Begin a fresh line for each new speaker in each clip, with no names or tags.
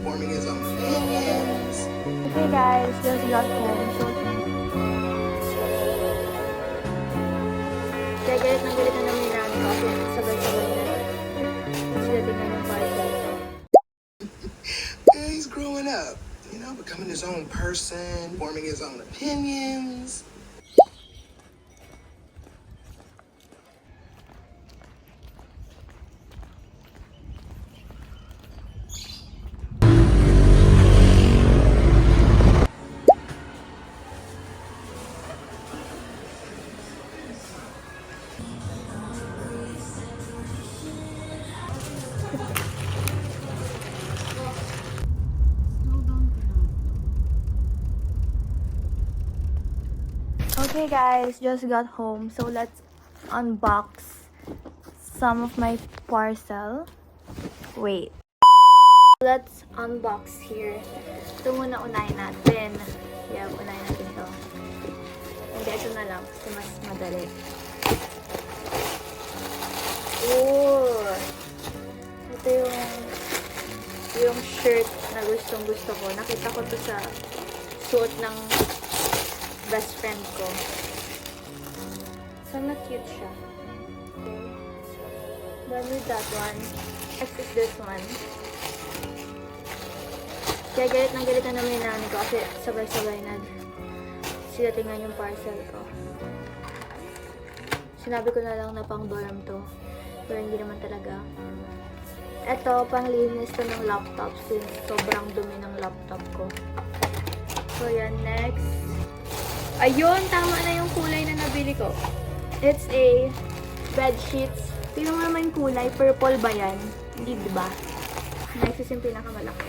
forming his own opinions.
Okay guys, just got home. So, kaya galit na namin ni Rani kasi sabay-sabay na sila tingnan yung parcel ko.
Yeah, he's growing up, you know, becoming his own person, forming his own opinions.
Okay guys, just got home. So let's unbox some of my parcel. Wait. Let's unbox here. Ito muna unahin natin. Yeah, unahin natin to. Hindi, ito na lang kasi mas madali. Oh! Ito yung shirt na gustong gusto ko. Nakita ko to sa suot ng best friend ko. Sana cute siya. Okay. Done with that one. Next is this one. Kaya galit na namin yung nanay ko kasi sabay-sabay sila tingnan yung parcel ko. Sinabi ko na lang na pang dorm to. Pero hindi naman talaga. Ito, pang linis to ng laptop since sobrang dumi ng laptop ko. So yan, next. Ayun, tama na yung kulay na nabili ko. It's a bed sheets. Tingnan mo naman yung kulay. Purple ba yan? Hindi, diba? Next is yung pinakamalaki.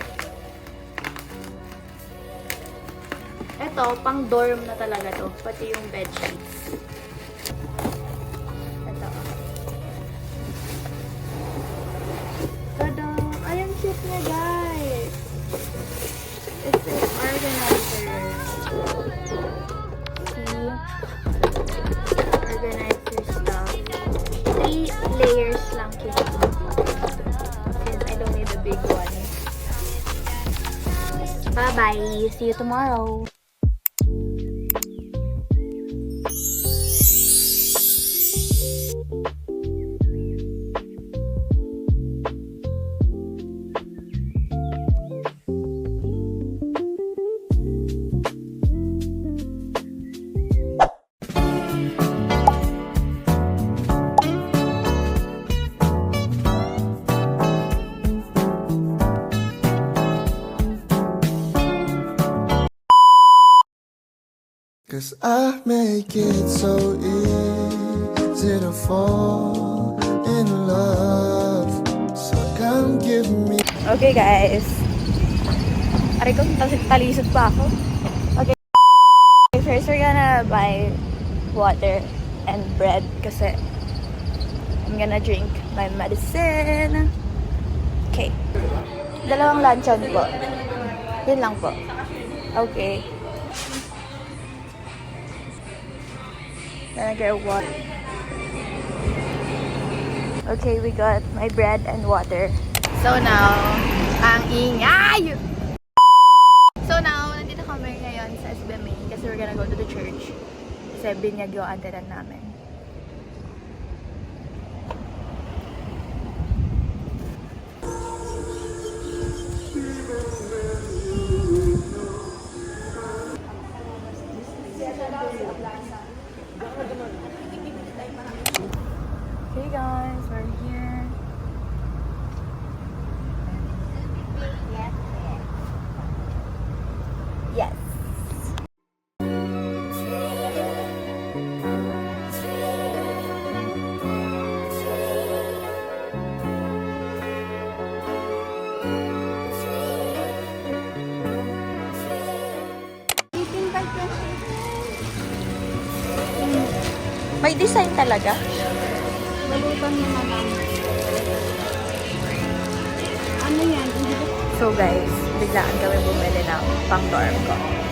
Ito, pang dorm na talaga to. Pati yung bed sheets. Ito. Tada! Ay, ang cute niya, guys! It's an organizer. Organize your stuff. 3 layers lang kita. Since I don't need a big one. Bye-bye. See you tomorrow.
Cause I make it so easy to fall in love. So come give me.
Okay guys. Aray ko, talisod pa ako. Okay. First we're gonna buy water and bread kasi I'm gonna drink my medicine. Okay. 2 luncheon po. Yun lang po. Okay. Then I get water. Okay, we got my bread and water. So now, ang ingay! So now, nandito kami ngayon sa SB Main kasi we're gonna go to the church. Kasi binyag yung antiran namin. Hey guys, we're here. Yes. May design talaga.
Balutan yung malam. Ano yan?
So guys, biglaan kami bumili ng pang dorm ko.